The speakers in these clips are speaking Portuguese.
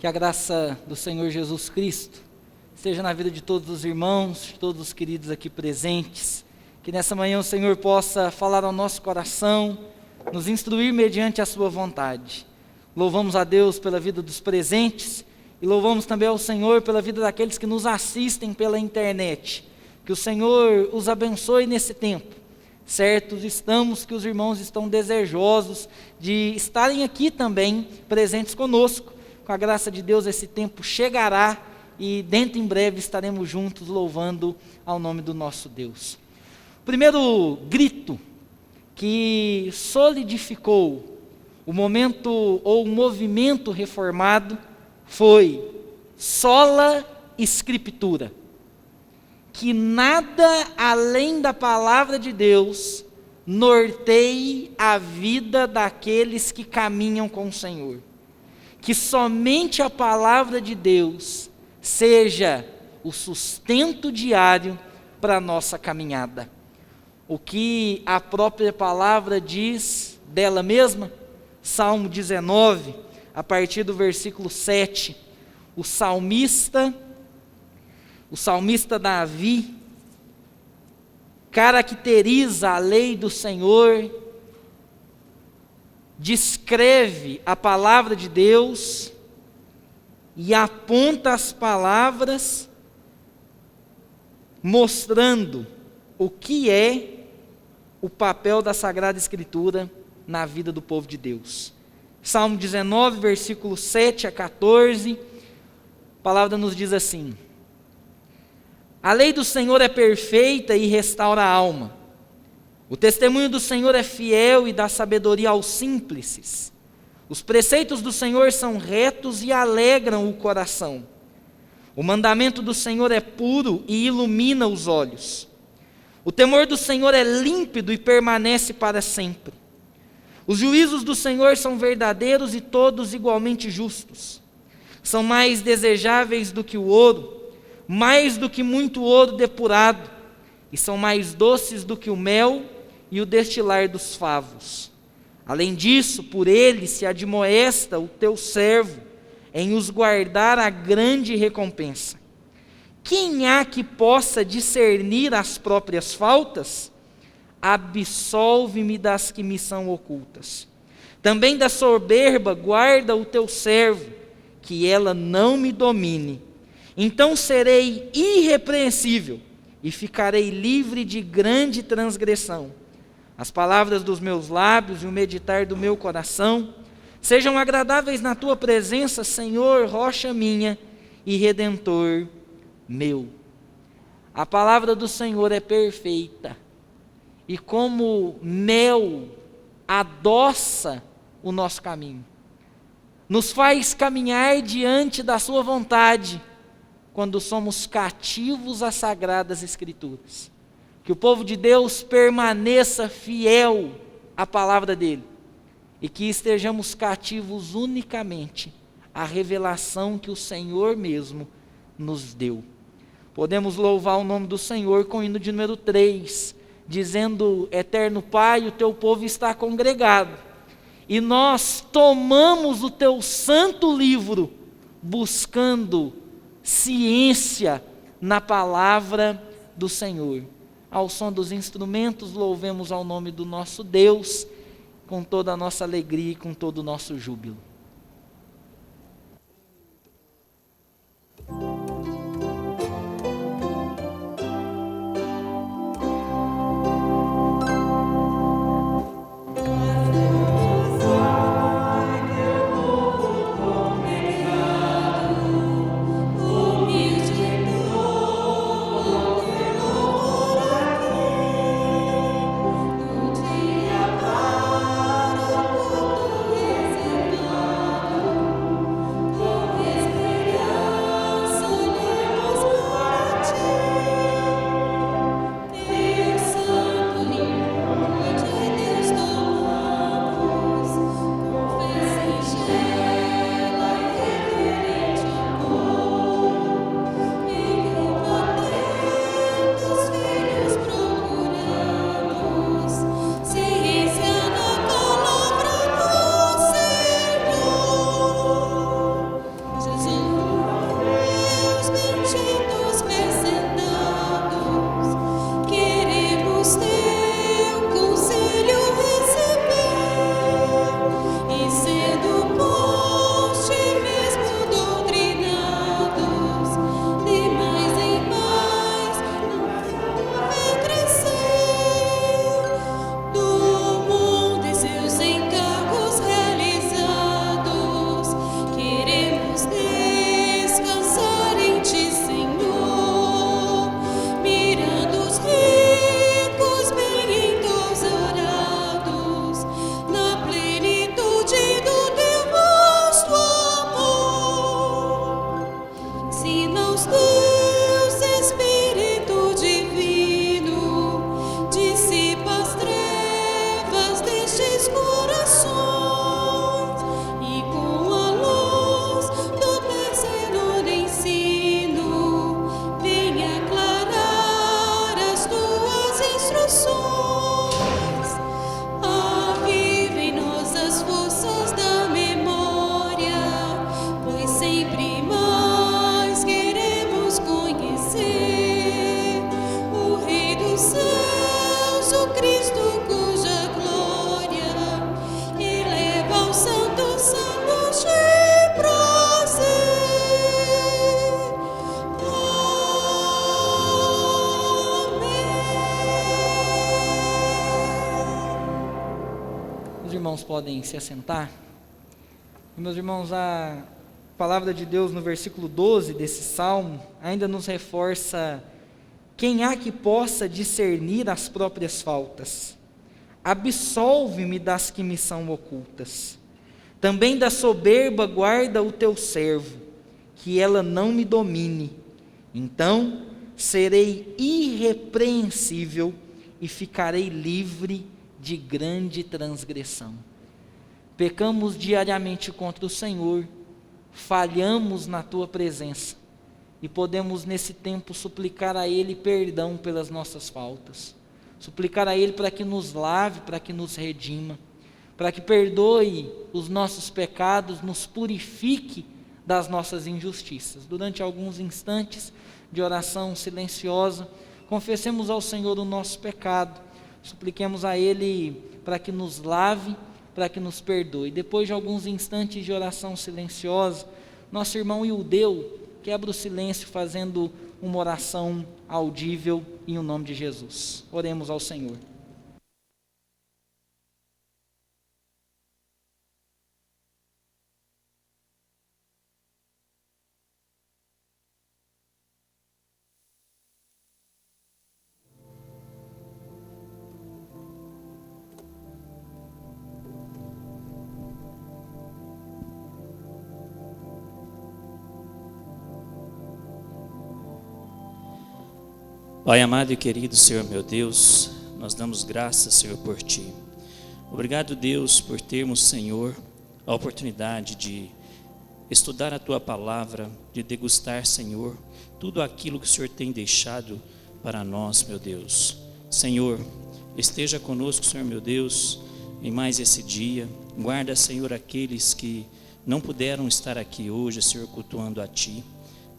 Que a graça do Senhor Jesus Cristo esteja na vida de todos os irmãos, de todos os queridos aqui presentes. Que nessa manhã o Senhor possa falar ao nosso coração, nos instruir mediante a sua vontade. Louvamos a Deus pela vida dos presentes e louvamos também ao Senhor pela vida daqueles que nos assistem pela internet. Que o Senhor os abençoe nesse tempo. Certos estamos que os irmãos estão desejosos de estarem aqui também presentes conosco. Com a graça de Deus esse tempo chegará e dentro em breve estaremos juntos louvando ao nome do nosso Deus. O primeiro grito que solidificou o momento ou o movimento reformado foi sola Scriptura. Que nada além da palavra de Deus norteie a vida daqueles que caminham com o Senhor. Que somente a palavra de Deus seja o sustento diário para a nossa caminhada. O que a própria palavra diz dela mesma, Salmo 19, a partir do versículo 7, o salmista Davi caracteriza a lei do Senhor, descreve a palavra de Deus e aponta as palavras, mostrando o que é o papel da Sagrada Escritura na vida do povo de Deus. Salmo 19, versículo 7 a 14, a palavra nos diz assim: a lei do Senhor é perfeita e restaura a alma. O testemunho do Senhor é fiel e dá sabedoria aos simples. Os preceitos do Senhor são retos e alegram o coração. O mandamento do Senhor é puro e ilumina os olhos. O temor do Senhor é límpido e permanece para sempre. Os juízos do Senhor são verdadeiros e todos igualmente justos. São mais desejáveis do que o ouro, mais do que muito ouro depurado, e são mais doces do que o mel e o destilar dos favos. Além disso, por ele se admoesta o teu servo em os guardar a grande recompensa. Quem há que possa discernir as próprias faltas? Absolve-me das que me são ocultas. Também da soberba guarda o teu servo, que ela não me domine. Então serei irrepreensível e ficarei livre de grande transgressão. As palavras dos meus lábios e o meditar do meu coração sejam agradáveis na tua presença, Senhor, rocha minha e redentor meu. A palavra do Senhor é perfeita e como mel adoça o nosso caminho, nos faz caminhar diante da sua vontade quando somos cativos às sagradas Escrituras. Que o povo de Deus permaneça fiel à palavra dele e que estejamos cativos unicamente à revelação que o Senhor mesmo nos deu. Podemos louvar o nome do Senhor com o hino de número 3, dizendo: Eterno Pai, o teu povo está congregado e nós tomamos o teu santo livro buscando ciência na palavra do Senhor. Ao som dos instrumentos, louvemos ao nome do nosso Deus, com toda a nossa alegria e com todo o nosso júbilo. Avivem-nos as forças da memória, pois sempre mais queremos conhecer o Rei dos céus, o Cristo cuja glória eleva aos santos salmos de prazer. Os irmãos podem se assentar. E, meus irmãos, a palavra de Deus no versículo 12 desse salmo ainda nos reforça: quem há que possa discernir as próprias faltas? Absolve-me das que me são ocultas. Também da soberba guarda o teu servo, que ela não me domine. Então serei irrepreensível e ficarei livre de grande transgressão. Pecamos diariamente contra o Senhor, falhamos na tua presença e podemos nesse tempo suplicar a Ele perdão pelas nossas faltas, suplicar a Ele para que nos lave, para que nos redima, para que perdoe os nossos pecados, nos purifique das nossas injustiças. Durante alguns instantes de oração silenciosa, confessemos ao Senhor o nosso pecado, supliquemos a Ele para que nos lave, para que nos perdoe. Depois de alguns instantes de oração silenciosa, nosso irmão Ildeu quebra o silêncio fazendo uma oração audível em o nome de Jesus. Oremos ao Senhor. Pai amado e querido Senhor meu Deus, nós damos graças, Senhor, por Ti. Obrigado, Deus, por termos, Senhor, a oportunidade de estudar a Tua palavra, de degustar, Senhor, tudo aquilo que o Senhor tem deixado para nós, meu Deus. Senhor, esteja conosco, Senhor meu Deus, em mais esse dia. Guarda, Senhor, aqueles que não puderam estar aqui hoje, Senhor, cultuando a Ti.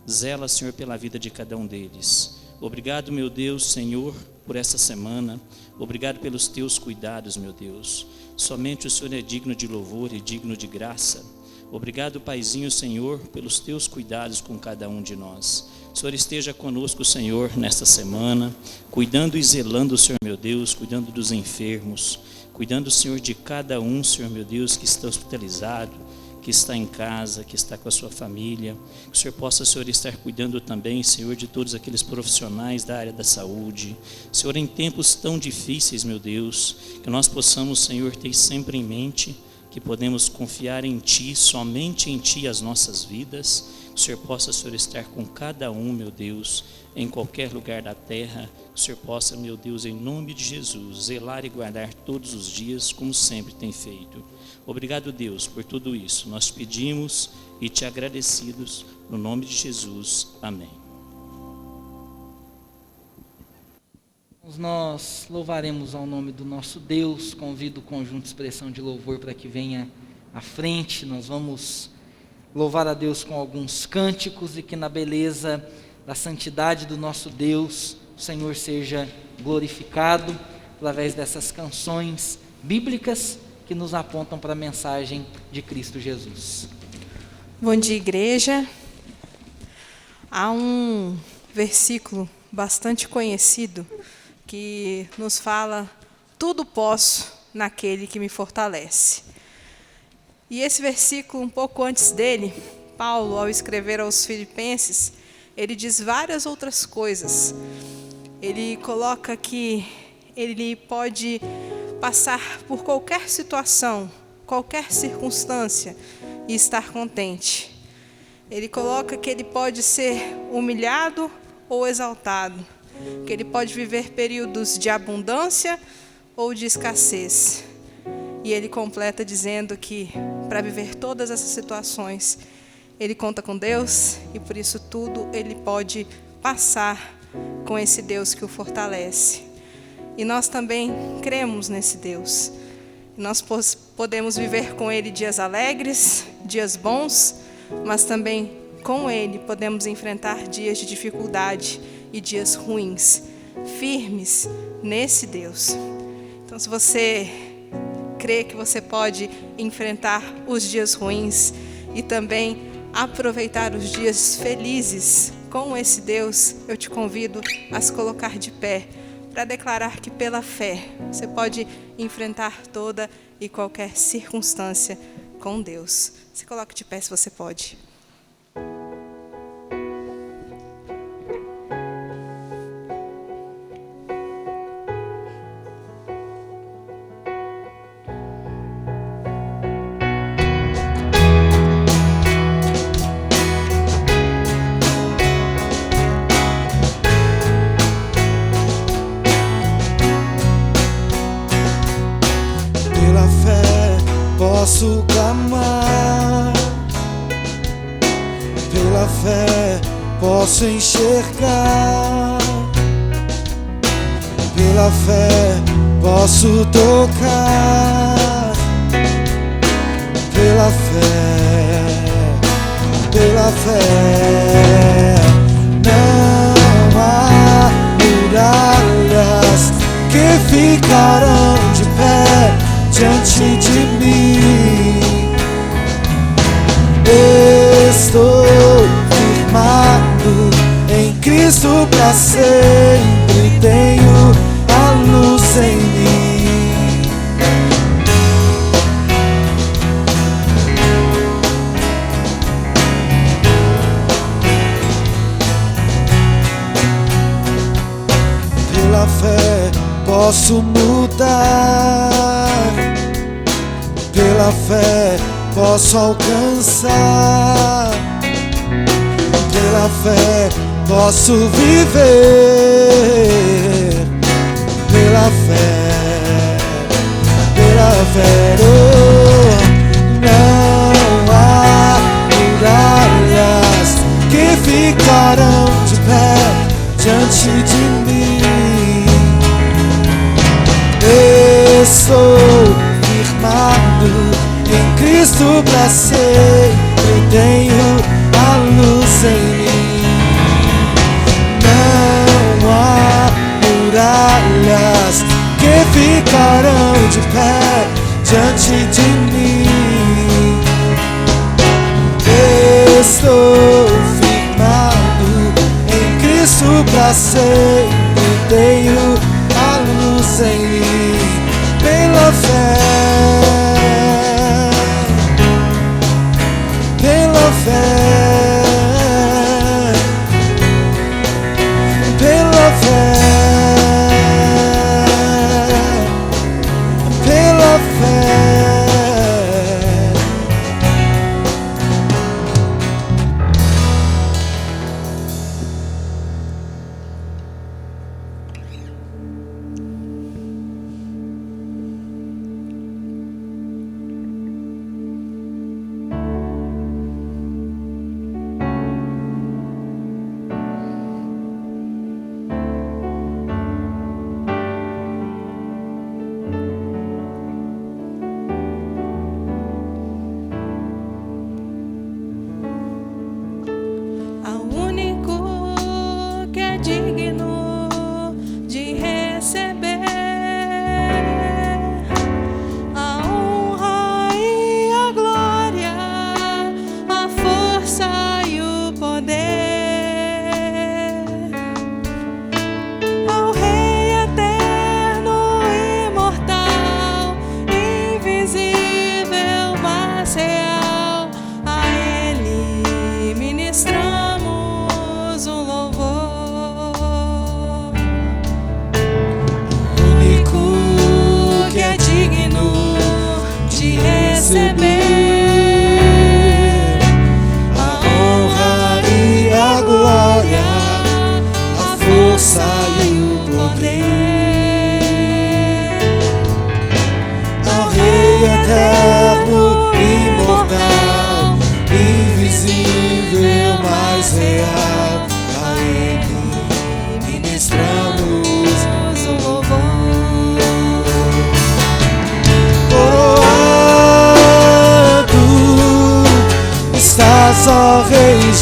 Zela, Senhor, pela vida de cada um deles. Obrigado, meu Deus, Senhor, por essa semana. Obrigado pelos Teus cuidados, meu Deus. Somente o Senhor é digno de louvor e digno de graça. Obrigado, Paizinho, Senhor, pelos Teus cuidados com cada um de nós. O Senhor esteja conosco, Senhor, nesta semana, cuidando e zelando, Senhor, meu Deus, cuidando dos enfermos, cuidando, Senhor, de cada um, Senhor, meu Deus, que está hospitalizado, que está em casa, que está com a sua família. Que o Senhor possa, Senhor, estar cuidando também, Senhor, de todos aqueles profissionais da área da saúde. Senhor, em tempos tão difíceis, meu Deus, que nós possamos, Senhor, ter sempre em mente que podemos confiar em Ti, somente em Ti as nossas vidas. Que o Senhor possa, Senhor, estar com cada um, meu Deus, em qualquer lugar da terra. Que o Senhor possa, meu Deus, em nome de Jesus, zelar e guardar todos os dias, como sempre tem feito. Obrigado, Deus, por tudo isso. Nós pedimos e Te agradecidos, no nome de Jesus. Amém. Nós louvaremos ao nome do nosso Deus. Convido o conjunto de expressão de louvor para que venha à frente. Nós vamos louvar a Deus com alguns cânticos e que na beleza da santidade do nosso Deus, o Senhor seja glorificado através dessas canções bíblicas que nos apontam para a mensagem de Cristo Jesus. Bom dia, igreja. Há um versículo bastante conhecido que nos fala: tudo posso naquele que me fortalece. E esse versículo, um pouco antes dele, Paulo, ao escrever aos Filipenses, ele diz várias outras coisas. Ele coloca que ele pode passar por qualquer situação, qualquer circunstância e estar contente. Ele coloca que ele pode ser humilhado ou exaltado, que ele pode viver períodos de abundância ou de escassez. E ele completa dizendo que para viver todas essas situações, ele conta com Deus e por isso tudo ele pode passar com esse Deus que o fortalece. E nós também cremos nesse Deus. Nós podemos viver com Ele dias alegres, dias bons, mas também com Ele podemos enfrentar dias de dificuldade e dias ruins, firmes nesse Deus. Então, se você crê que você pode enfrentar os dias ruins e também aproveitar os dias felizes com esse Deus, eu te convido a se colocar de pé para declarar que pela fé você pode enfrentar toda e qualquer circunstância com Deus. Se coloque de pé se você pode. Pela fé posso clamar, pela fé posso enxergar, pela fé posso tocar, pela fé não há muralhas que ficarão de pé diante de mim. Estou firmado em Cristo para sempre, tenho a luz em mim. Pela fé posso mudar, pela fé posso alcançar, pela fé posso viver, pela fé, oh, não há muralhas que ficarão de pé diante de mim. Estou firmado em Cristo para sempre, tenho a luz em mim. Não há muralhas que ficarão de pé diante de mim. Estou firmado em Cristo para sempre, tenho a luz em mim. Pela fé, pela fé, pela fé, pela fé.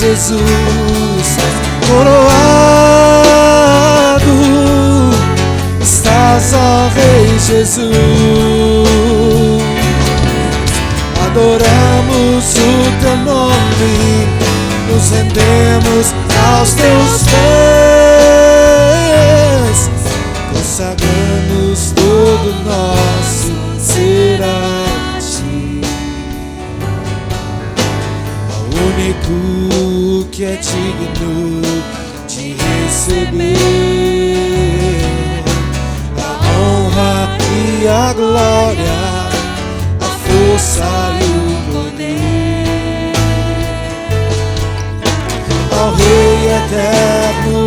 Jesus, coroado estás, ó Rei Jesus. Adoramos o teu nome, nos rendemos aos teus pés, consagramos todo nosso ser a ti, ao único que é digno de receber a honra e a glória, a força e o poder, ao Rei eterno,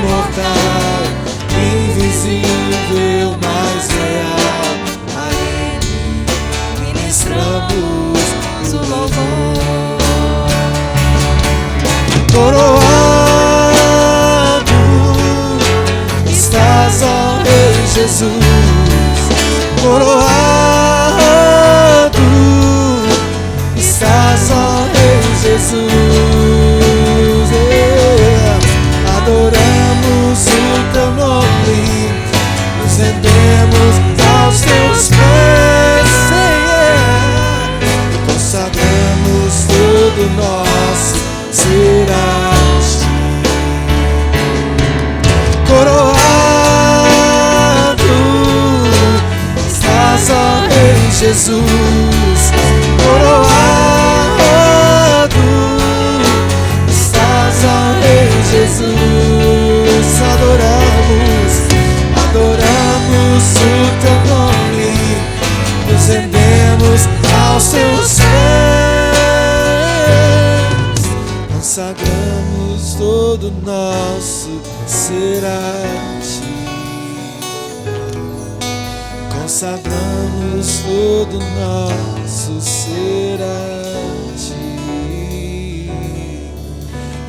imortal, invisível, mais real, a Ele ministramos o louvor. Coroado estás, ó Rei Jesus, coroado estás, ó Rei Jesus. Adoramos o teu nome, nos rendemos aos teus pés, e consagramos todo nosso ser a ti. Coroado estás, ó Rei Jesus, coroado estás, ó Rei Jesus. Adoramos o teu nome, nos rendemos aos teus pés, consagramos todo nosso ser a ti, consagramos todo nosso ser a ti,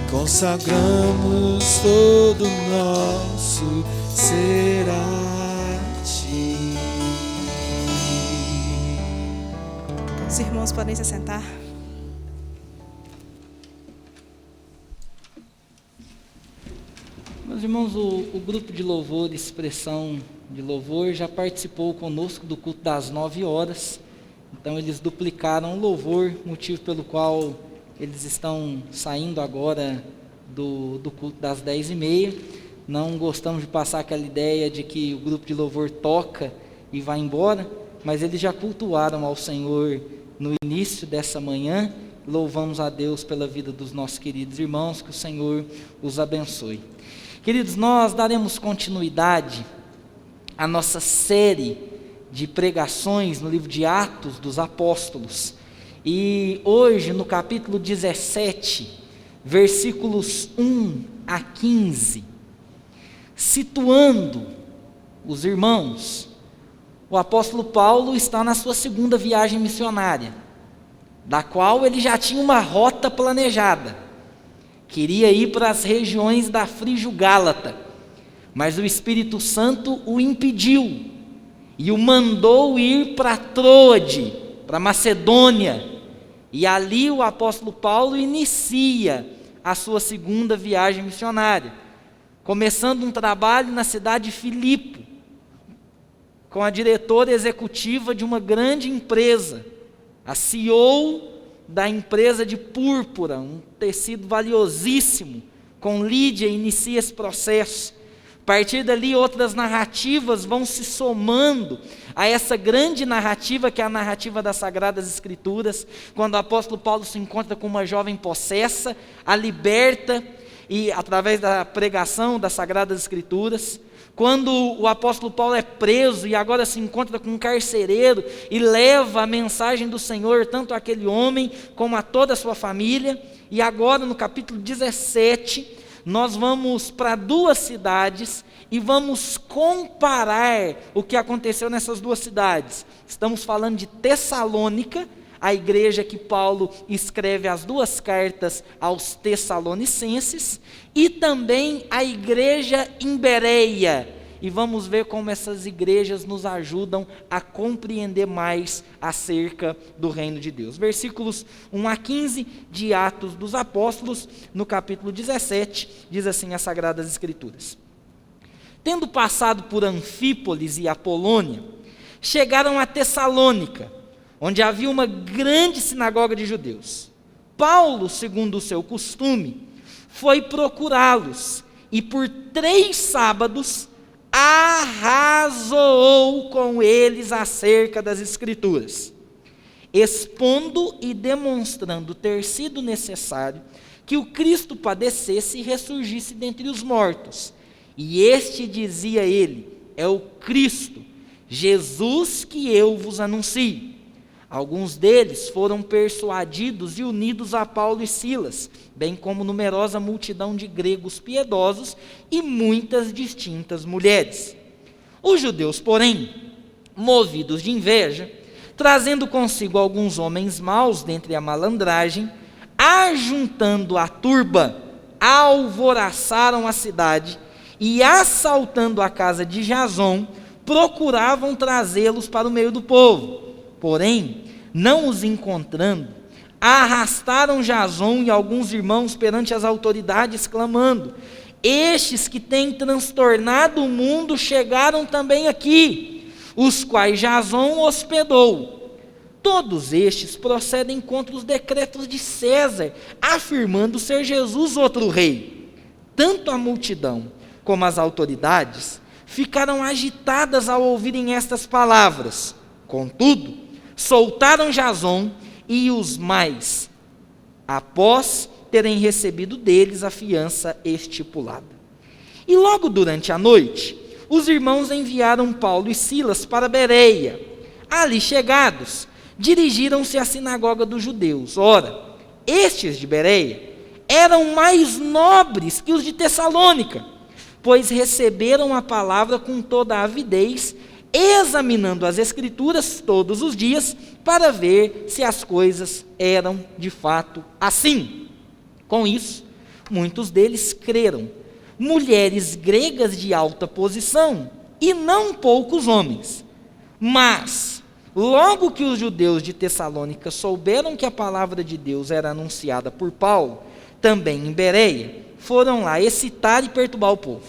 consagramos todo nosso ser a ti. Os irmãos podem se sentar. Meus irmãos, o grupo de louvor, expressão de louvor, já participou conosco do culto das 9 horas. Então eles duplicaram o louvor, motivo pelo qual eles estão saindo agora do culto das 10h30. Não gostamos de passar aquela ideia de que o grupo de louvor toca e vai embora, mas eles já cultuaram ao Senhor no início dessa manhã. Louvamos a Deus pela vida dos nossos queridos irmãos, que o Senhor os abençoe. Queridos, nós daremos continuidade à nossa série de pregações no livro de Atos dos Apóstolos. E hoje, no capítulo 17, versículos 1 a 15, situando os irmãos, o apóstolo Paulo está na sua segunda viagem missionária, da qual ele já tinha uma rota planejada. Queria ir para as regiões da Frígio-Gálata, mas o Espírito Santo o impediu e o mandou ir para Troade, para Macedônia, e ali o apóstolo Paulo inicia a sua segunda viagem missionária, começando um trabalho na cidade de Filipe, com a diretora executiva de uma grande empresa, a CEO da empresa de púrpura, um tecido valiosíssimo. Com Lídia inicia esse processo. A partir dali, outras narrativas vão se somando a essa grande narrativa, que é a narrativa das Sagradas Escrituras, quando o apóstolo Paulo se encontra com uma jovem possessa, a liberta, e através da pregação das Sagradas Escrituras. Quando o apóstolo Paulo é preso e agora se encontra com um carcereiro e leva a mensagem do Senhor tanto àquele homem como a toda a sua família. E agora no capítulo 17 nós vamos para 2 cidades e vamos comparar o que aconteceu nessas 2 cidades. Estamos falando de Tessalônica, a igreja que Paulo escreve as 2 cartas aos Tessalonicenses, e também a igreja em Bereia, e vamos ver como essas igrejas nos ajudam a compreender mais acerca do reino de Deus. Versículos 1 a 15 de Atos dos Apóstolos, no capítulo 17, diz assim as Sagradas Escrituras: Tendo passado por Anfípolis e Apolônia, chegaram a Tessalônica, onde havia uma grande sinagoga de judeus. Paulo, segundo o seu costume, foi procurá-los e por 3 sábados arrazoou com eles acerca das Escrituras, expondo e demonstrando ter sido necessário que o Cristo padecesse e ressurgisse dentre os mortos. E este, dizia ele, é o Cristo, Jesus que eu vos anuncio. Alguns deles foram persuadidos e unidos a Paulo e Silas, bem como numerosa multidão de gregos piedosos e muitas distintas mulheres. Os judeus, porém, movidos de inveja, trazendo consigo alguns homens maus dentre a malandragem, ajuntando a turba, alvoraçaram a cidade e, assaltando a casa de Jason, procuravam trazê-los para o meio do povo. Porém, não os encontrando, arrastaram Jason e alguns irmãos perante as autoridades, clamando: Estes que têm transtornado o mundo chegaram também aqui, os quais Jason hospedou. Todos estes procedem contra os decretos de César, afirmando ser Jesus outro rei. Tanto a multidão como as autoridades ficaram agitadas ao ouvirem estas palavras. Contudo, soltaram Jason e os mais, após terem recebido deles a fiança estipulada. E logo durante a noite, os irmãos enviaram Paulo e Silas para Bereia. Ali chegados, dirigiram-se à sinagoga dos judeus. Ora, estes de Bereia eram mais nobres que os de Tessalônica, pois receberam a palavra com toda a avidez, examinando as Escrituras todos os dias, para ver se as coisas eram de fato assim. Com isso, muitos deles creram, mulheres gregas de alta posição, e não poucos homens. Mas, logo que os judeus de Tessalônica souberam que a palavra de Deus era anunciada por Paulo, também em Bereia, foram lá excitar e perturbar o povo.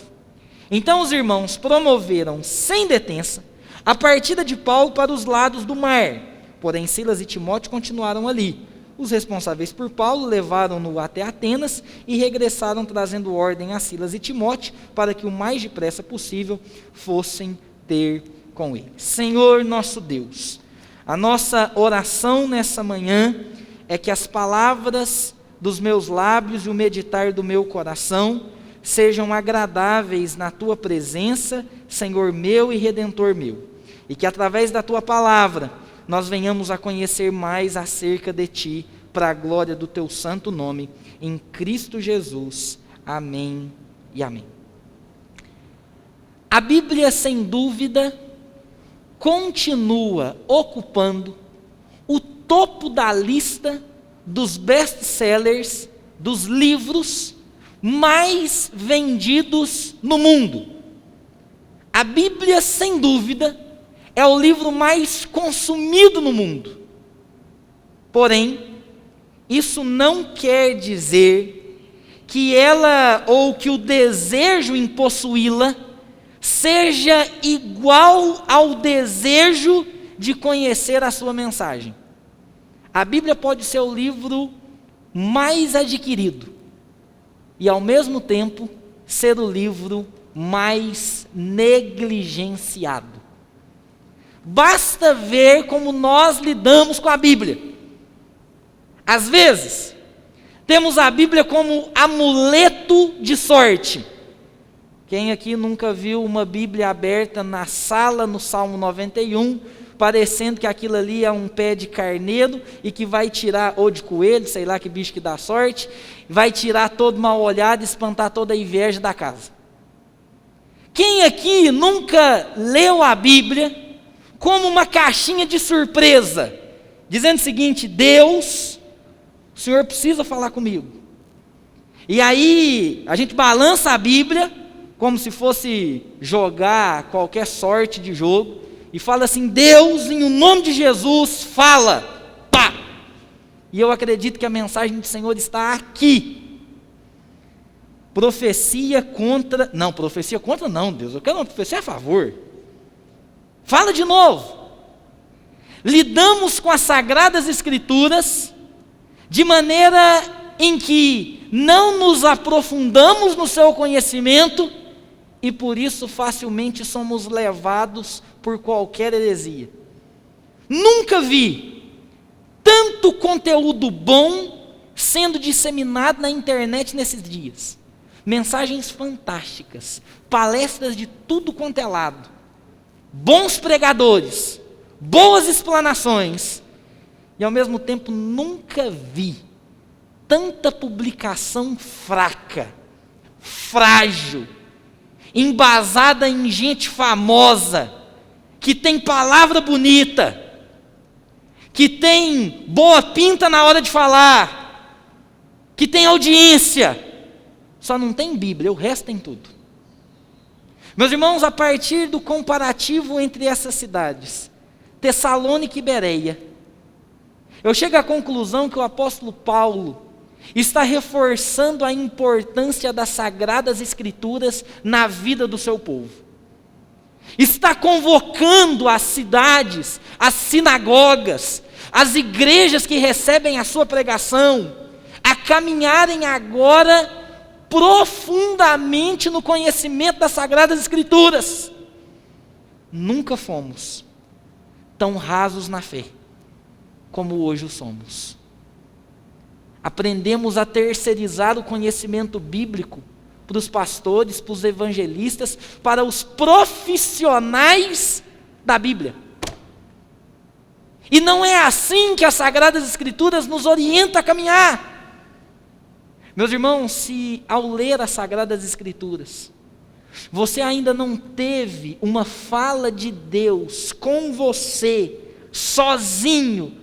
Então os irmãos promoveram sem detença a partida de Paulo para os lados do mar. Porém, Silas e Timóteo continuaram ali. Os responsáveis por Paulo levaram-no até Atenas e regressaram trazendo ordem a Silas e Timóteo para que o mais depressa possível fossem ter com ele. Senhor nosso Deus, a nossa oração nessa manhã é que as palavras dos meus lábios e o meditar do meu coração sejam agradáveis na Tua presença, Senhor meu e Redentor meu. E que através da Tua palavra nós venhamos a conhecer mais acerca de Ti, para a glória do Teu santo nome, em Cristo Jesus. Amém e amém. A Bíblia, sem dúvida, continua ocupando o topo da lista dos best-sellers, dos livros mais vendidos no mundo. A Bíblia, sem dúvida, é o livro mais consumido no mundo. Porém, isso não quer dizer que ela ou que o desejo em possuí-la seja igual ao desejo de conhecer a sua mensagem. A Bíblia pode ser o livro mais adquirido e, ao mesmo tempo, ser o livro mais negligenciado. Basta ver como nós lidamos com a Bíblia. Às vezes, temos a Bíblia como amuleto de sorte. Quem aqui nunca viu uma Bíblia aberta na sala, no Salmo 91, parecendo que aquilo ali é um pé de carneiro e que vai tirar, ou de coelho, sei lá que bicho que dá sorte, vai tirar todo mal olhado e espantar toda a inveja da casa? Quem aqui nunca leu a Bíblia como uma caixinha de surpresa, dizendo o seguinte: Deus, o Senhor precisa falar comigo. E aí a gente balança a Bíblia, como se fosse jogar qualquer sorte de jogo, e fala assim: Deus, em o nome de Jesus, fala, pá! E eu acredito que a mensagem do Senhor está aqui. Profecia contra não, Deus, eu quero uma profecia a favor. Fala de novo. Lidamos com as Sagradas Escrituras de maneira em que não nos aprofundamos no seu conhecimento e por isso facilmente somos levados por qualquer heresia. Nunca vi tanto conteúdo bom sendo disseminado na internet nesses dias. Mensagens fantásticas, palestras de tudo quanto é lado, bons pregadores, boas explanações, e ao mesmo tempo nunca vi tanta publicação fraca, frágil, embasada em gente famosa, que tem palavra bonita, que tem boa pinta na hora de falar, que tem audiência, só não tem Bíblia, o resto tem tudo. Meus irmãos, a partir do comparativo entre essas cidades, Tessalônica e Bereia, eu chego à conclusão que o apóstolo Paulo está reforçando a importância das Sagradas Escrituras na vida do seu povo. Está convocando as cidades, as sinagogas, as igrejas que recebem a sua pregação, a caminharem agora profundamente no conhecimento das Sagradas Escrituras. Nunca fomos tão rasos na fé como hoje o somos. Aprendemos a terceirizar o conhecimento bíblico para os pastores, para os evangelistas, para os profissionais da Bíblia. E não é assim que as Sagradas Escrituras nos orientam a caminhar. Meus irmãos, se ao ler as Sagradas Escrituras, você ainda não teve uma fala de Deus com você, sozinho,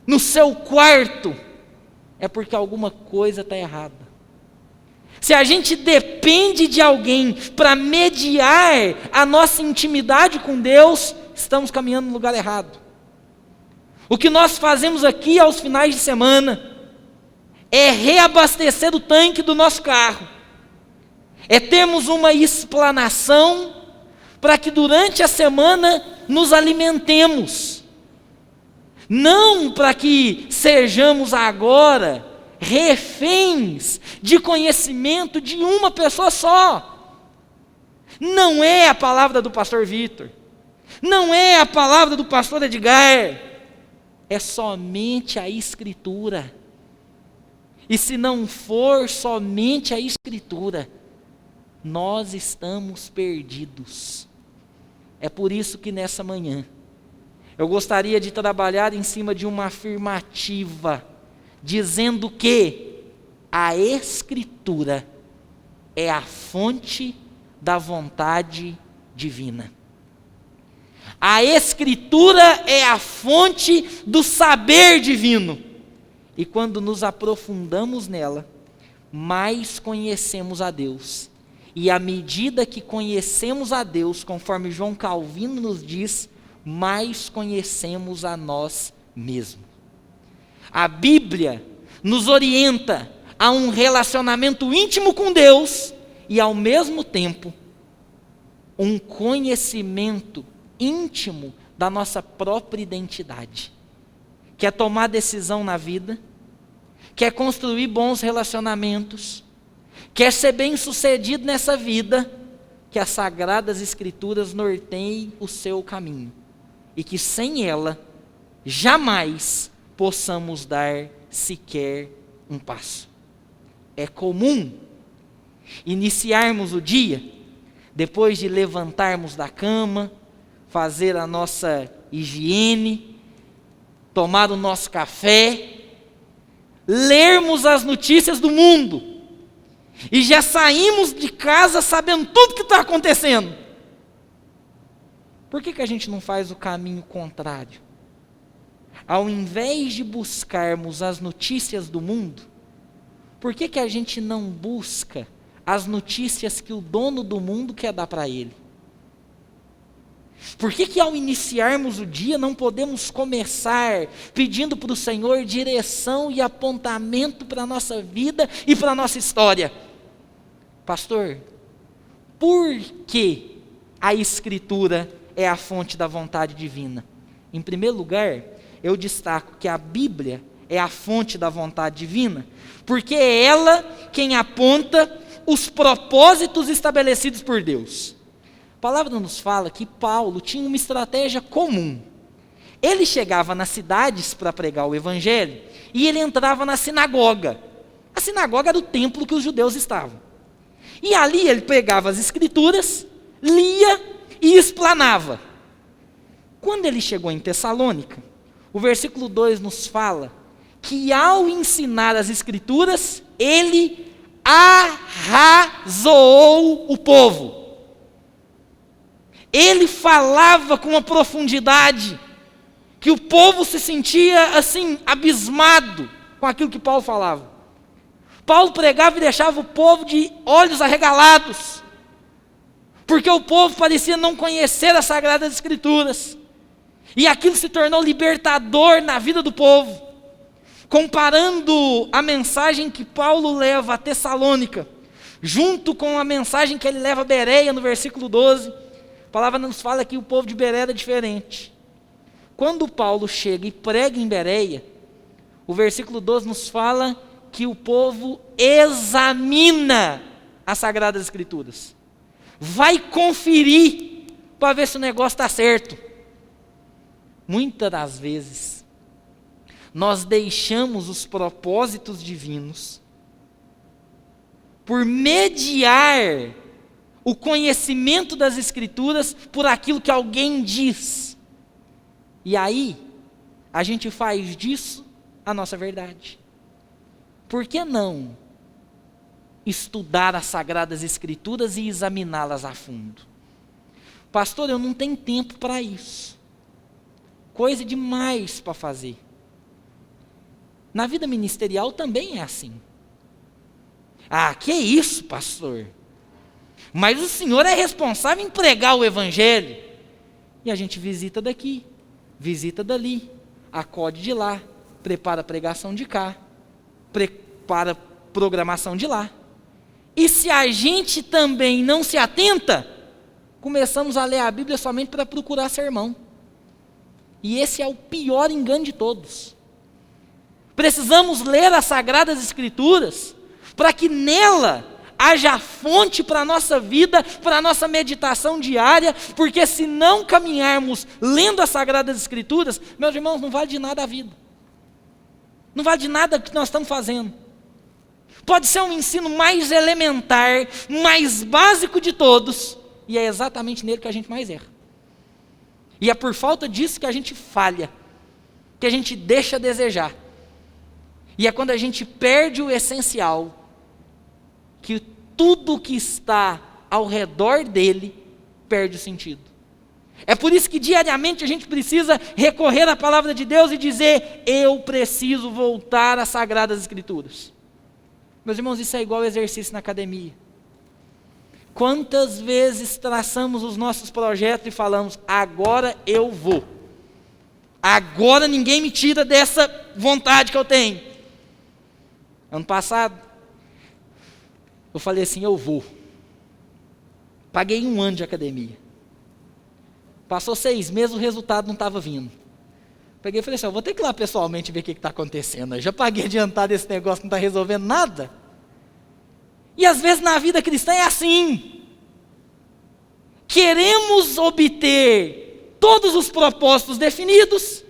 no seu quarto, é porque alguma coisa está errada. Se a gente depende de alguém para mediar a nossa intimidade com Deus, estamos caminhando no lugar errado. O que nós fazemos aqui aos finais de semana é reabastecer o tanque do nosso carro, é termos uma explanação para que durante a semana nos alimentemos, não para que sejamos agora reféns de conhecimento de uma pessoa só. Não é a palavra do pastor Vitor, não é a palavra do pastor Edgar, é somente a Escritura. E se não for somente a Escritura, nós estamos perdidos. É por isso que nessa manhã, eu gostaria de trabalhar em cima de uma afirmativa, dizendo que a Escritura é a fonte da vontade divina. A Escritura é a fonte do saber divino. E quando nos aprofundamos nela, mais conhecemos a Deus. E à medida que conhecemos a Deus, conforme João Calvino nos diz, mais conhecemos a nós mesmos. A Bíblia nos orienta a um relacionamento íntimo com Deus e, ao mesmo tempo, um conhecimento íntimo da nossa própria identidade. Quer tomar decisão na vida, quer construir bons relacionamentos, quer ser bem-sucedido nessa vida, que as Sagradas Escrituras norteiem o seu caminho e que sem ela jamais possamos dar sequer um passo. É comum iniciarmos o dia, depois de levantarmos da cama, fazer a nossa higiene, tomar o nosso café, lermos as notícias do mundo, e já saímos de casa sabendo tudo que está acontecendo. Por que a gente não faz o caminho contrário? Ao invés de buscarmos as notícias do mundo, por que a gente não busca as notícias que o dono do mundo quer dar para ele? Por que ao iniciarmos o dia não podemos começar pedindo para o Senhor direção e apontamento para a nossa vida e para a nossa história? Pastor, por que a Escritura é a fonte da vontade divina? Em primeiro lugar, eu destaco que a Bíblia é a fonte da vontade divina, porque é ela quem aponta os propósitos estabelecidos por Deus. A palavra nos fala que Paulo tinha uma estratégia comum. Ele chegava nas cidades para pregar o evangelho e ele entrava na sinagoga. A sinagoga era o templo que os judeus estavam. E ali ele pegava as escrituras, lia e explanava. Quando ele chegou em Tessalônica, o versículo 2 nos fala que ao ensinar as escrituras, ele arrasou o povo. Ele falava com uma profundidade que o povo se sentia assim, abismado com aquilo que Paulo falava. Paulo pregava e deixava o povo de olhos arregalados, porque o povo parecia não conhecer as Sagradas Escrituras, e aquilo se tornou libertador na vida do povo. Comparando a mensagem que Paulo leva a Tessalônica, junto com a mensagem que ele leva a Bereia, no versículo 12, a palavra nos fala que o povo de Bereia era diferente. Quando Paulo chega e prega em Bereia, o versículo 12 nos fala que o povo examina as Sagradas Escrituras. Vai conferir para ver se o negócio está certo. Muitas das vezes, nós deixamos os propósitos divinos por mediar o conhecimento das Escrituras por aquilo que alguém diz. E aí, a gente faz disso a nossa verdade. Por que não estudar as Sagradas Escrituras e examiná-las a fundo? Pastor, eu não tenho tempo para isso. Coisa demais para fazer. Na vida ministerial também é assim. Ah, que isso, pastor? Mas o senhor é responsável em pregar o evangelho. E a gente visita daqui, visita dali, acode de lá, prepara a pregação de cá, prepara a programação de lá. E se a gente também não se atenta, começamos a ler a Bíblia somente para procurar sermão. E esse é o pior engano de todos. Precisamos ler as Sagradas Escrituras para que nela haja fonte para a nossa vida, para a nossa meditação diária, porque se não caminharmos lendo as Sagradas Escrituras, meus irmãos, não vale de nada a vida. Não vale de nada o que nós estamos fazendo. Pode ser um ensino mais elementar, mais básico de todos, e é exatamente nele que a gente mais erra. E é por falta disso que a gente falha, que a gente deixa a desejar. E é quando a gente perde o essencial, que tudo que está ao redor dele perde o sentido. É por isso que diariamente a gente precisa recorrer à palavra de Deus e dizer: eu preciso voltar às Sagradas Escrituras. Meus irmãos, isso é igual exercício na academia. Quantas vezes traçamos os nossos projetos e falamos: agora eu vou. Agora ninguém me tira dessa vontade que eu tenho. Ano passado, eu falei assim: eu vou. Paguei 1 ano de academia. Passou 6 meses, o resultado não estava vindo. Peguei e falei assim: eu vou ter que ir lá pessoalmente ver o que está acontecendo. Eu já paguei adiantado esse negócio, não está resolvendo nada. E às vezes na vida cristã é assim. Queremos obter todos os propósitos definidos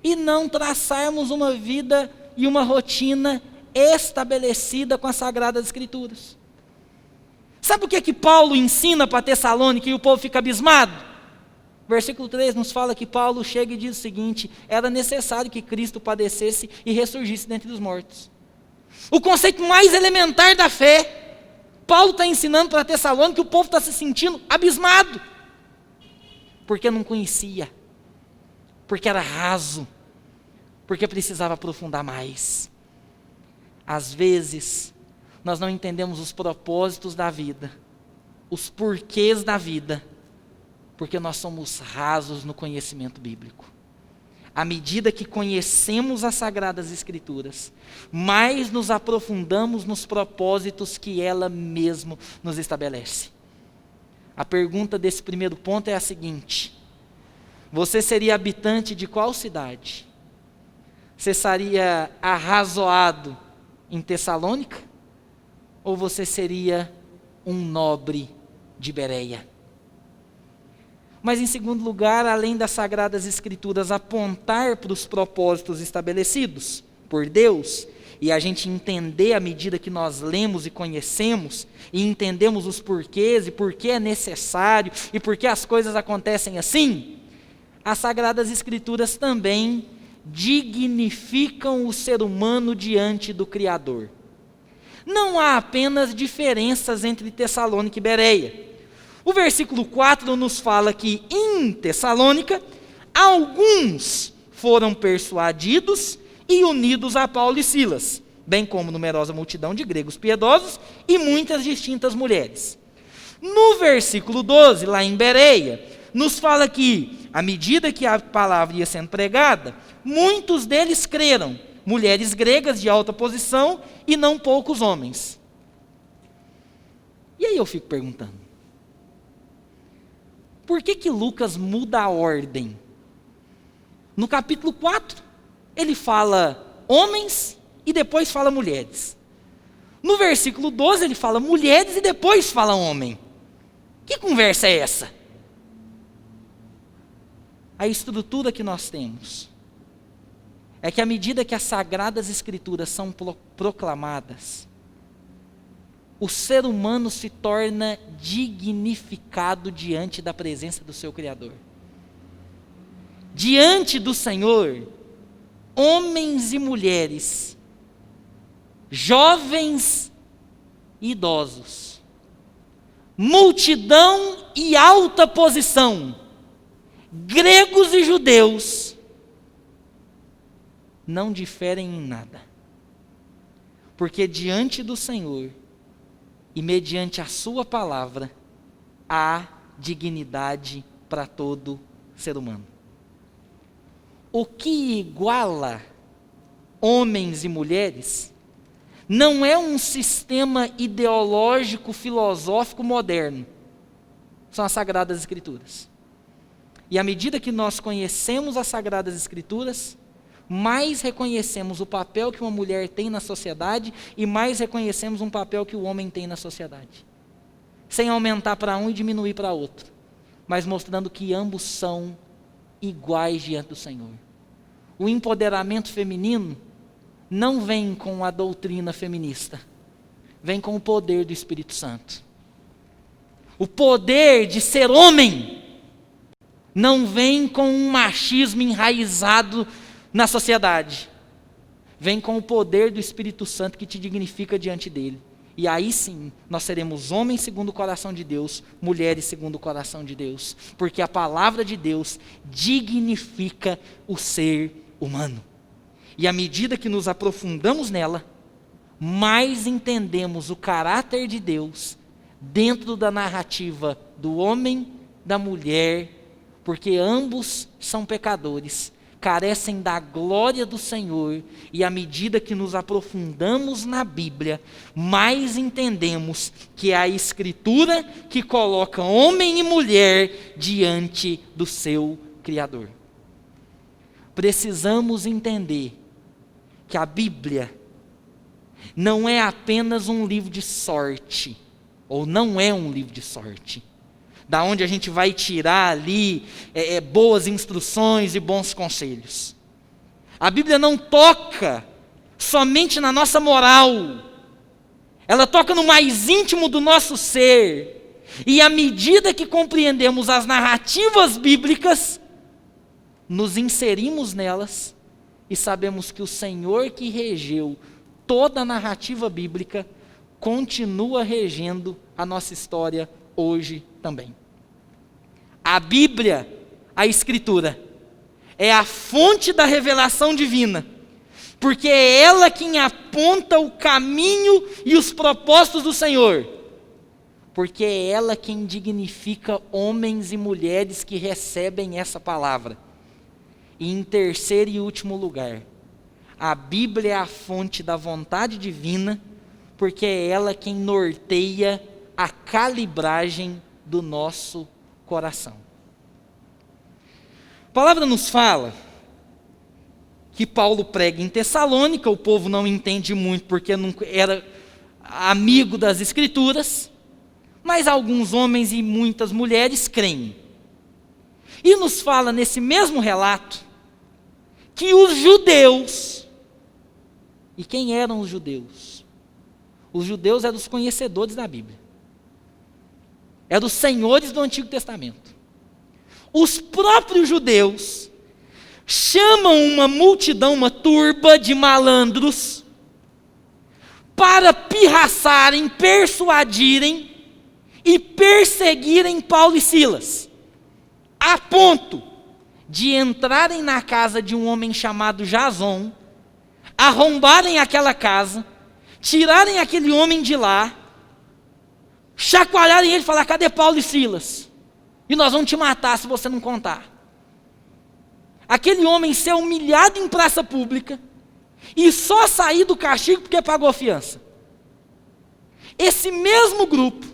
e não traçarmos uma vida e uma rotina estabelecida com as Sagradas Escrituras. Sabe o que Paulo ensina para Tessalônica e o povo fica abismado? Versículo 3 nos fala que Paulo chega e diz o seguinte: era necessário que Cristo padecesse e ressurgisse dentre os mortos. O conceito mais elementar da fé, Paulo está ensinando para Tessalônica, que o povo está se sentindo abismado, porque não conhecia, porque era raso, porque precisava aprofundar mais. Às vezes, nós não entendemos os propósitos da vida, os porquês da vida, porque nós somos rasos no conhecimento bíblico. À medida que conhecemos as Sagradas Escrituras, mais nos aprofundamos nos propósitos que ela mesma nos estabelece. A pergunta desse primeiro ponto é a seguinte: você seria habitante de qual cidade? Você seria arrazoado em Tessalônica? Ou você seria um nobre de Bereia? Mas em segundo lugar, além das Sagradas Escrituras apontar para os propósitos estabelecidos por Deus, e a gente entender à medida que nós lemos e conhecemos, e entendemos os porquês, e por que é necessário, e por que as coisas acontecem assim, as Sagradas Escrituras também dignificam o ser humano diante do Criador. Não há apenas diferenças entre Tessalônica e Bereia. O versículo 4 nos fala que em Tessalônica, alguns foram persuadidos e unidos a Paulo e Silas, bem como numerosa multidão de gregos piedosos e muitas distintas mulheres. No versículo 12, lá em Bereia, nos fala que, à medida que a palavra ia sendo pregada, muitos deles creram, mulheres gregas de alta posição e não poucos homens. E aí eu fico perguntando, por que Lucas muda a ordem? No capítulo 4, ele fala homens e depois fala mulheres. No versículo 12, ele fala mulheres e depois fala homem. Que conversa é essa? A estrutura que nós temos é que à medida que as Sagradas Escrituras são proclamadas, o ser humano se torna dignificado diante da presença do seu Criador. Diante do Senhor, homens e mulheres, jovens e idosos, multidão e alta posição, gregos e judeus, não diferem em nada. Porque diante do Senhor, e mediante a sua palavra, há dignidade para todo ser humano. O que iguala homens e mulheres não é um sistema ideológico, filosófico moderno. São as Sagradas Escrituras. E à medida que nós conhecemos as Sagradas Escrituras, mais reconhecemos o papel que uma mulher tem na sociedade e mais reconhecemos um papel que o homem tem na sociedade. Sem aumentar para um e diminuir para outro, mas mostrando que ambos são iguais diante do Senhor. O empoderamento feminino não vem com a doutrina feminista, vem com o poder do Espírito Santo. O poder de ser homem não vem com um machismo enraizado na sociedade, vem com o poder do Espírito Santo que te dignifica diante dele. E aí sim, nós seremos homens segundo o coração de Deus, mulheres segundo o coração de Deus, porque a palavra de Deus dignifica o ser humano. E à medida que nos aprofundamos nela, mais entendemos o caráter de Deus dentro da narrativa do homem, da mulher, porque ambos são pecadores, carecem da glória do Senhor, e à medida que nos aprofundamos na Bíblia, mais entendemos que é a Escritura que coloca homem e mulher diante do seu Criador. Precisamos entender que a Bíblia não é apenas um livro de sorte, ou não é um livro de sorte, da onde a gente vai tirar ali boas instruções e bons conselhos. A Bíblia não toca somente na nossa moral, ela toca no mais íntimo do nosso ser, e à medida que compreendemos as narrativas bíblicas, nos inserimos nelas, e sabemos que o Senhor que regeu toda a narrativa bíblica, continua regendo a nossa história hoje também. A Bíblia, a Escritura, é a fonte da revelação divina, porque é ela quem aponta o caminho e os propósitos do Senhor, porque é ela quem dignifica homens e mulheres que recebem essa palavra. E em terceiro e último lugar, a Bíblia é a fonte da vontade divina, porque é ela quem norteia a calibragem do nosso coração. A palavra nos fala que Paulo prega em Tessalônica, o povo não entende muito porque não era amigo das Escrituras, mas alguns homens e muitas mulheres creem. E nos fala nesse mesmo relato que os judeus, e quem eram os judeus? Os judeus eram os conhecedores da Bíblia, eram os senhores do Antigo Testamento. Os próprios judeus chamam uma multidão, uma turba de malandros, para pirraçarem, persuadirem e perseguirem Paulo e Silas, a ponto de entrarem na casa de um homem chamado Jason, arrombarem aquela casa, tirarem aquele homem de lá, chacoalharem ele e falar: cadê Paulo e Silas? E nós vamos te matar se você não contar. Aquele homem ser humilhado em praça pública e só sair do castigo porque pagou fiança. Esse mesmo grupo,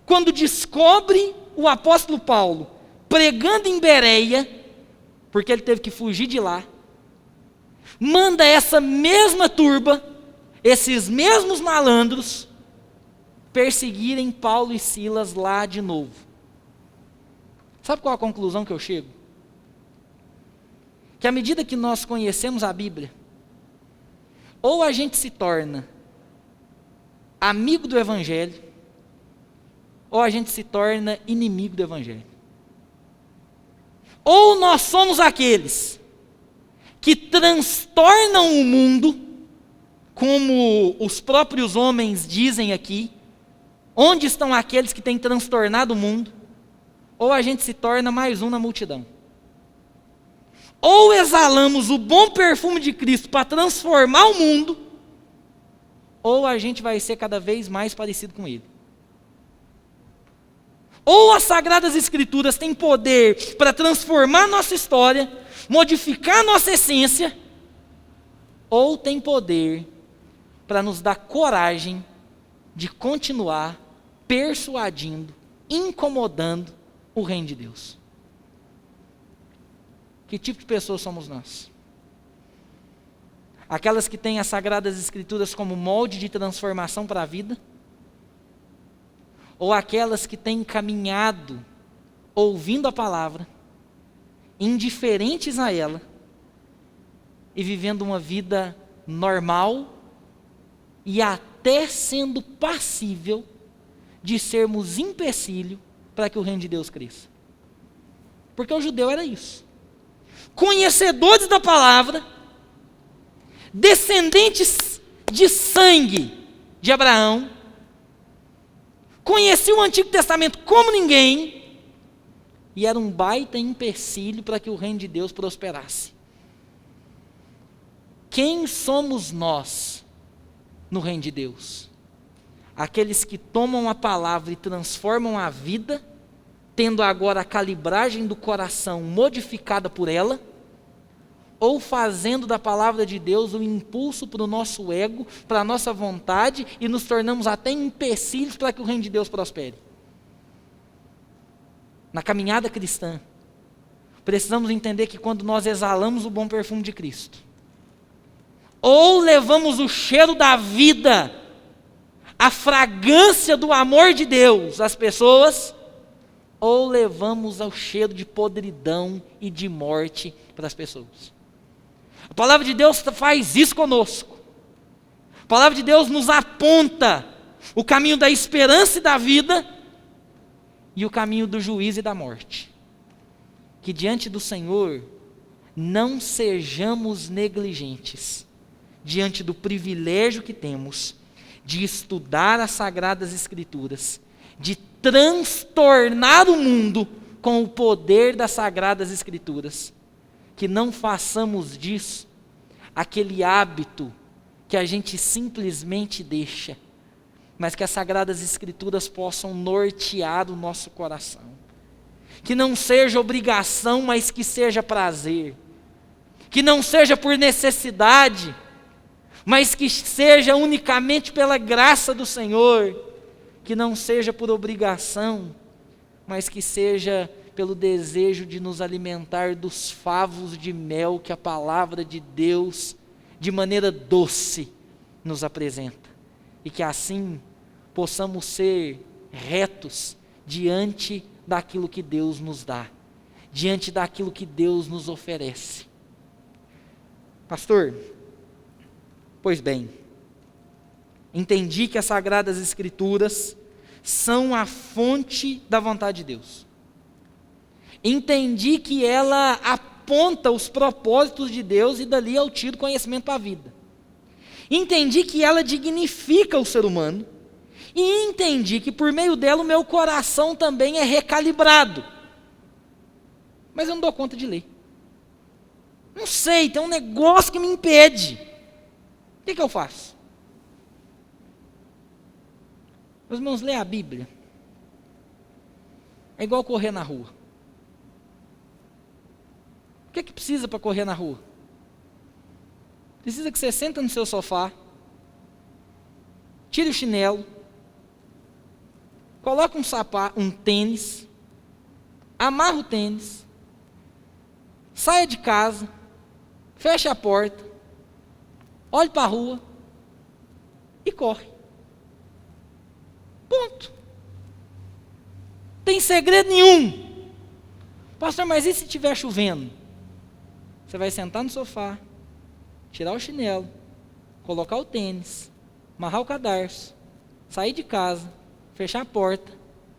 quando descobre o apóstolo Paulo pregando em Bereia, porque ele teve que fugir de lá, manda essa mesma turba, esses mesmos malandros, perseguirem Paulo e Silas lá de novo. Sabe qual a conclusão que eu chego? Que à medida que nós conhecemos a Bíblia, ou a gente se torna amigo do Evangelho, ou a gente se torna inimigo do Evangelho. Ou nós somos aqueles que transtornam o mundo, como os próprios homens dizem aqui, onde estão aqueles que têm transtornado o mundo, ou a gente se torna mais um na multidão. Ou exalamos o bom perfume de Cristo para transformar o mundo, ou a gente vai ser cada vez mais parecido com Ele. Ou as Sagradas Escrituras têm poder para transformar nossa história, modificar nossa essência, ou tem poder para nos dar coragem de continuar persuadindo, incomodando o reino de Deus. Que tipo de pessoas somos nós? Aquelas que têm as Sagradas Escrituras como molde de transformação para a vida? Ou aquelas que têm caminhado, ouvindo a palavra, indiferentes a ela, e vivendo uma vida normal, e até sendo passível de sermos empecilho para que o reino de Deus cresça? Porque o judeu era isso. Conhecedores da palavra, descendentes de sangue de Abraão, conhecia o Antigo Testamento como ninguém, e era um baita empecilho para que o reino de Deus prosperasse. Quem somos nós no reino de Deus? Aqueles que tomam a palavra e transformam a vida, tendo agora a calibragem do coração modificada por ela, ou fazendo da palavra de Deus um impulso para o nosso ego, para a nossa vontade, e nos tornamos até empecilhos para que o reino de Deus prospere. Na caminhada cristã, precisamos entender que quando nós exalamos o bom perfume de Cristo, ou levamos o cheiro da vida, a fragrância do amor de Deus às pessoas, ou levamos o cheiro de podridão e de morte para as pessoas. A palavra de Deus faz isso conosco. A palavra de Deus nos aponta o caminho da esperança e da vida, e o caminho do juízo e da morte. Que diante do Senhor não sejamos negligentes, diante do privilégio que temos de estudar as Sagradas Escrituras, de transtornar o mundo com o poder das Sagradas Escrituras, que não façamos disso aquele hábito que a gente simplesmente deixa, mas que as Sagradas Escrituras possam nortear o nosso coração. Que não seja obrigação, mas que seja prazer. Que não seja por necessidade, mas que seja unicamente pela graça do Senhor. Que não seja por obrigação, mas que seja pelo desejo de nos alimentar dos favos de mel que a palavra de Deus, de maneira doce, nos apresenta. E que assim possamos ser retos diante daquilo que Deus nos dá, diante daquilo que Deus nos oferece. Pastor, pois bem, entendi que as Sagradas Escrituras são a fonte da vontade de Deus. Entendi que ela aponta os propósitos de Deus e dali eu tiro conhecimento para a vida. Entendi que ela dignifica o ser humano. E entendi que por meio dela o meu coração também é recalibrado. Mas eu não dou conta de ler. Não sei, tem um negócio que me impede. O que eu faço? Meus irmãos, ler a Bíblia é igual correr na rua. O que é que precisa para correr na rua? Precisa que você senta no seu sofá, tire o chinelo, coloque um sapato, um tênis, amarra o tênis, saia de casa, feche a porta, olhe para a rua e corre. Ponto. Tem segredo nenhum. Pastor, mas e se estiver chovendo? Você vai sentar no sofá, tirar o chinelo, colocar o tênis, amarrar o cadarço, sair de casa, fechar a porta,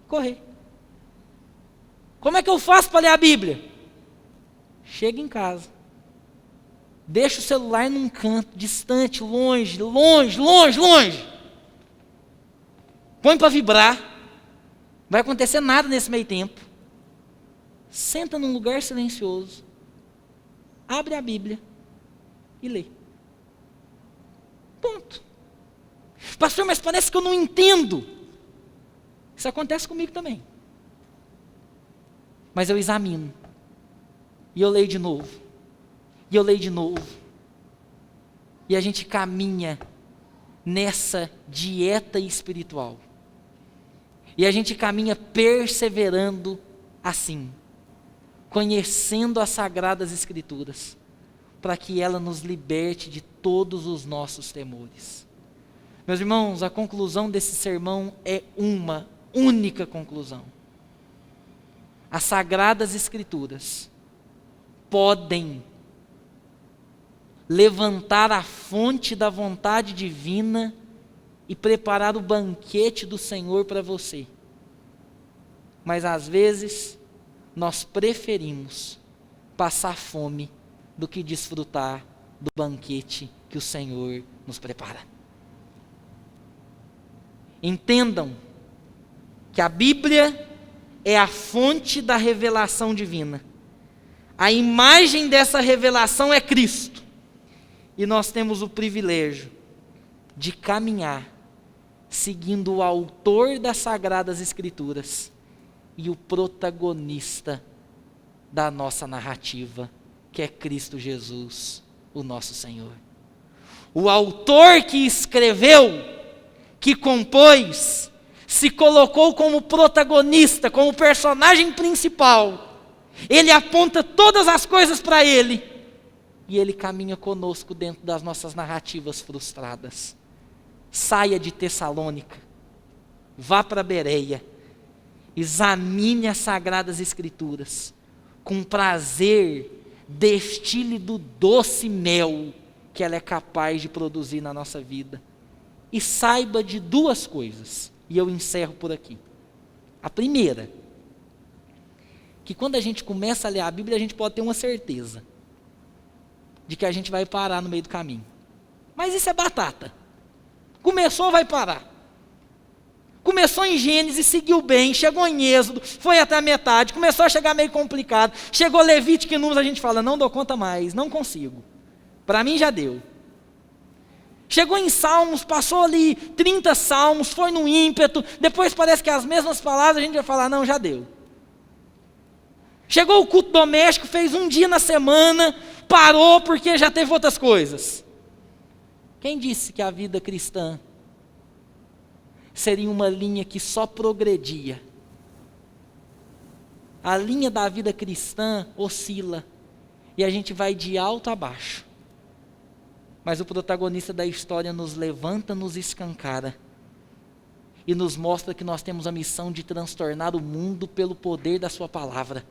correr. Como é que eu faço para ler a Bíblia? Chega em casa, deixa o celular num canto, distante, longe, longe, longe, longe. Põe para vibrar, não vai acontecer nada nesse meio tempo. Senta num lugar silencioso, abre a Bíblia e lê. Ponto. Pastor, mas parece que eu não entendo. Isso acontece comigo também. Mas eu examino. E eu leio de novo. E eu leio de novo. E a gente caminha nessa dieta espiritual. E a gente caminha perseverando assim, conhecendo as Sagradas Escrituras, para que ela nos liberte de todos os nossos temores. Meus irmãos, a conclusão desse sermão é uma única conclusão. As Sagradas Escrituras podem levantar a fonte da vontade divina e preparar o banquete do Senhor para você. Mas às vezes, nós preferimos passar fome do que desfrutar do banquete que o Senhor nos prepara. Entendam que a Bíblia é a fonte da revelação divina. A imagem dessa revelação é Cristo. E nós temos o privilégio de caminhar seguindo o autor das Sagradas Escrituras e o protagonista da nossa narrativa, que é Cristo Jesus, o nosso Senhor. O autor que escreveu, que compôs, se colocou como protagonista, como personagem principal. Ele aponta todas as coisas para ele. E ele caminha conosco dentro das nossas narrativas frustradas. Saia de Tessalônica, vá para Bereia, examine as Sagradas Escrituras, com prazer, destile do doce mel que ela é capaz de produzir na nossa vida. E saiba de duas coisas, e eu encerro por aqui. A primeira, que quando a gente começa a ler a Bíblia, a gente pode ter uma certeza de que a gente vai parar no meio do caminho. Mas isso é batata. Começou, vai parar. Começou em Gênesis, seguiu bem, chegou em Êxodo, foi até a metade, começou a chegar meio complicado, chegou Levítico e Números, a gente fala, não dou conta mais, não consigo. Para mim já deu. Chegou em Salmos, passou ali 30 salmos, foi no ímpeto, depois parece que as mesmas palavras a gente vai falar, não, já deu. Chegou o culto doméstico, fez um dia na semana, parou porque já teve outras coisas. Quem disse que a vida cristã seria uma linha que só progredia? A linha da vida cristã oscila, e a gente vai de alto a baixo. Mas o protagonista da história nos levanta, nos escancara e nos mostra que nós temos a missão de transtornar o mundo pelo poder da sua palavra.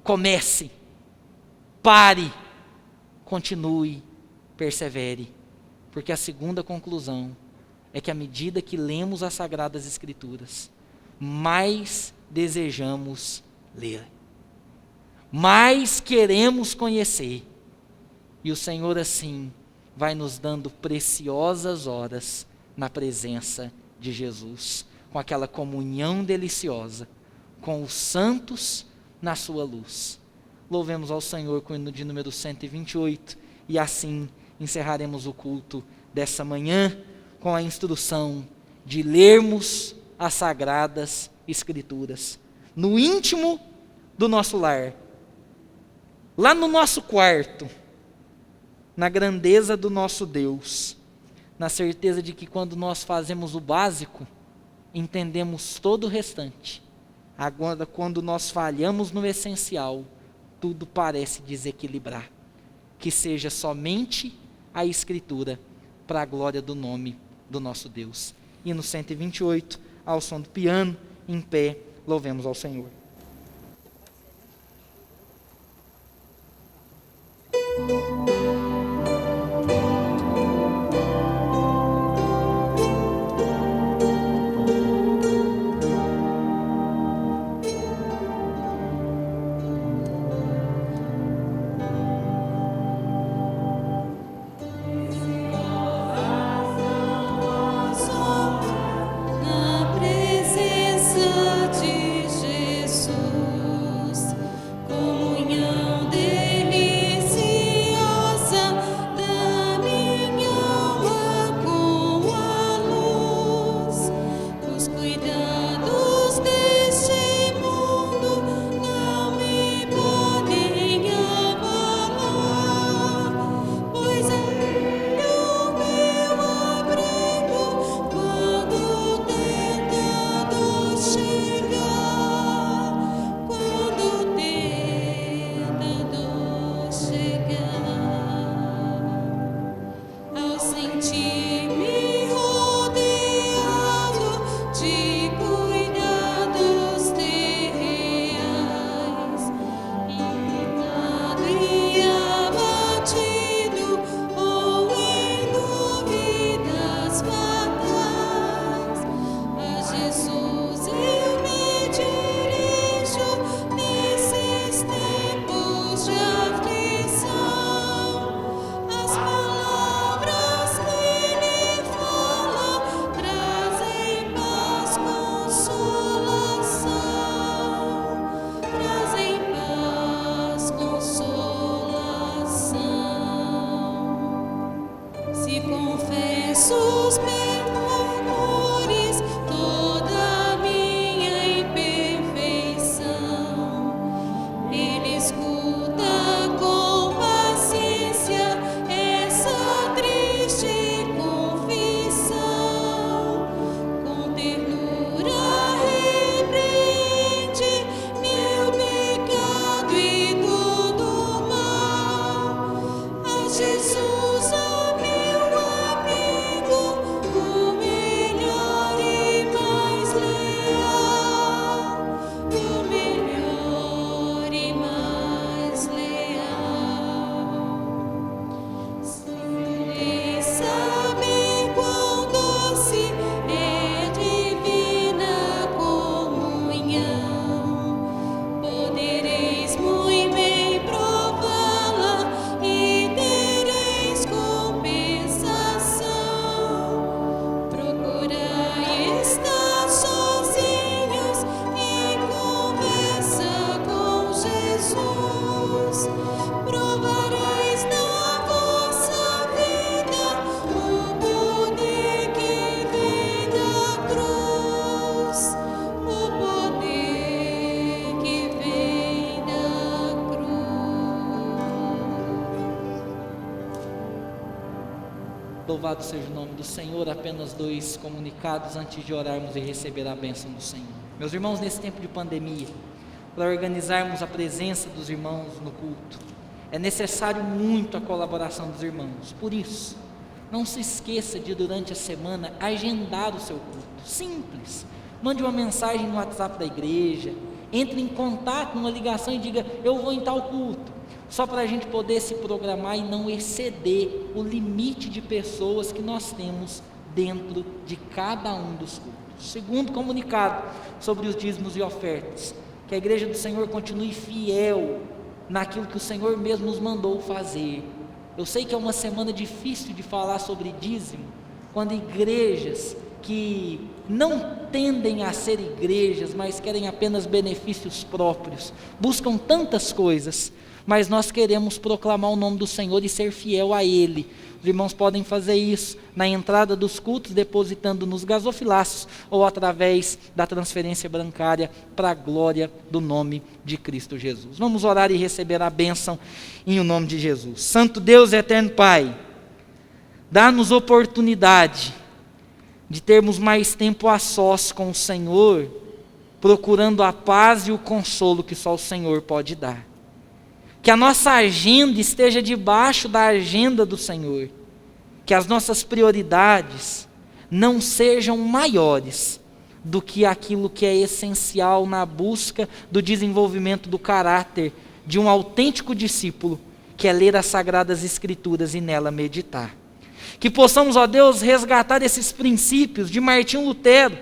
Comece, pare, continue, persevere, porque a segunda conclusão é que à medida que lemos as Sagradas Escrituras, mais desejamos ler, mais queremos conhecer. E o Senhor assim vai nos dando preciosas horas na presença de Jesus, com aquela comunhão deliciosa, com os santos na sua luz. Louvemos ao Senhor com o hino de número 128, e assim encerraremos o culto dessa manhã com a instrução de lermos as Sagradas Escrituras no íntimo do nosso lar, lá no nosso quarto, na grandeza do nosso Deus, na certeza de que quando nós fazemos o básico, entendemos todo o restante. Agora, quando nós falhamos no essencial, tudo parece desequilibrar. Que seja somente a Escritura, para a glória do nome do nosso Deus. Hino 128, ao som do piano, em pé, louvemos ao Senhor. Na presença de Jesus, comunhão deliciosa da minha alma com a luz. Os cuidados deste mundo não me podem abalar, pois é o meu abrigo quando o tentador chegar, quando o tentador chegar. Ao sentir-me rodeado de cuidados terreais, irritado e abatido ou em dúvidas fatais, a Jesus eu me dirijo nesses tempos de aflição. As palavras que Ele fala trazem paz, consolação, trazem paz, consolação. Se confesso os menores, toda a minha imperfeição, Ele escuta com paciência essa triste confissão. Com ternura repreende meu pecado e todo mal. A Jesus, ó meu amigo, Louvado seja o nome do Senhor. Apenas 2 comunicados antes de orarmos e receber a bênção do Senhor. Meus irmãos, nesse tempo de pandemia, para organizarmos a presença dos irmãos no culto, é necessário muito a colaboração dos irmãos. Por isso, não se esqueça de, durante a semana, agendar o seu culto. Simples. Mande uma mensagem no WhatsApp da igreja, entre em contato, numa ligação e diga: eu vou em tal culto. Só para a gente poder se programar e não exceder o limite de pessoas que nós temos dentro de cada um dos cultos. Segundo comunicado sobre os dízimos e ofertas, que a igreja do Senhor continue fiel naquilo que o Senhor mesmo nos mandou fazer. Eu sei que é uma semana difícil de falar sobre dízimo, quando igrejas que não tendem a ser igrejas, mas querem apenas benefícios próprios, buscam tantas coisas, mas nós queremos proclamar o nome do Senhor e ser fiel a Ele. Os irmãos podem fazer isso na entrada dos cultos, depositando nos gasofilácios ou através da transferência bancária, para a glória do nome de Cristo Jesus. Vamos orar e receber a bênção em o nome de Jesus. Santo Deus, eterno Pai, dá-nos oportunidade de termos mais tempo a sós com o Senhor, procurando a paz e o consolo que só o Senhor pode dar. Que a nossa agenda esteja debaixo da agenda do Senhor, que as nossas prioridades não sejam maiores do que aquilo que é essencial na busca do desenvolvimento do caráter de um autêntico discípulo, que é ler as Sagradas Escrituras e nela meditar. Que possamos, ó Deus, resgatar esses princípios de Martinho Lutero,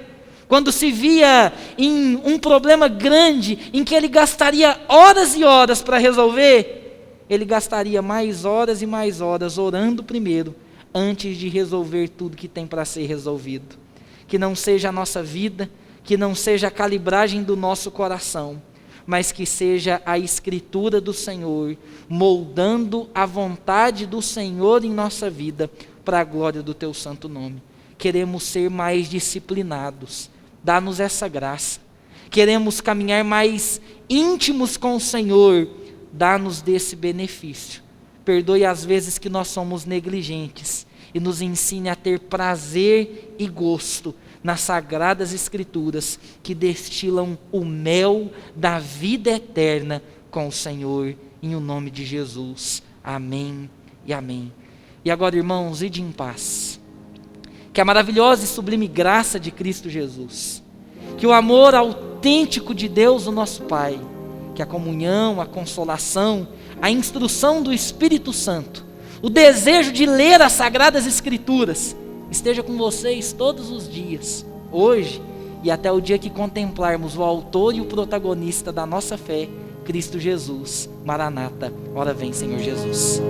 quando se via em um problema grande, em que ele gastaria horas e horas para resolver, ele gastaria mais horas e mais horas orando primeiro, antes de resolver tudo que tem para ser resolvido. Que não seja a nossa vida, que não seja a calibragem do nosso coração, mas que seja a Escritura do Senhor, moldando a vontade do Senhor em nossa vida, para a glória do Teu santo nome. Queremos ser mais disciplinados, dá-nos essa graça. Queremos caminhar mais íntimos com o Senhor, dá-nos desse benefício. Perdoe as vezes que nós somos negligentes e nos ensine a ter prazer e gosto nas Sagradas Escrituras, que destilam o mel da vida eterna com o Senhor, em o nome de Jesus. Amém e amém. E agora, irmãos, ide em paz. Que a maravilhosa e sublime graça de Cristo Jesus, que o amor autêntico de Deus, o nosso Pai, que a comunhão, a consolação, a instrução do Espírito Santo, o desejo de ler as Sagradas Escrituras, esteja com vocês todos os dias, hoje e até o dia que contemplarmos o autor e o protagonista da nossa fé, Cristo Jesus. Maranata, ora vem, Senhor Jesus.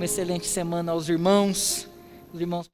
Excelente semana aos irmãos. Os irmãos